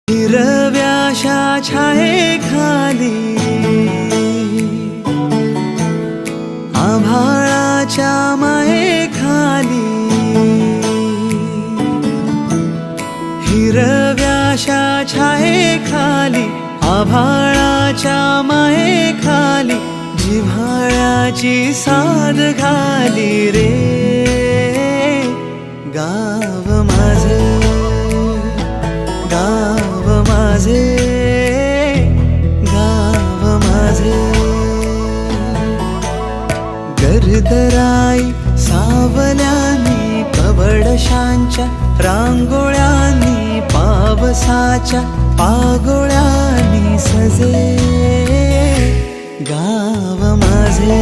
हिरव्याशा छायेखाली आभाळाच्या मायेखाली हिरव्याशा छायेखाली आभाळाच्या मायेखाली जिव्हाळ्याची साद घाली रे गाव माझे गाव माझे गाव माझे गर्दराई सावल्यानी कवडशांच्या रांगोळ्यांनी पावसाच्या पागोळ्यांनी सजे गाव माझे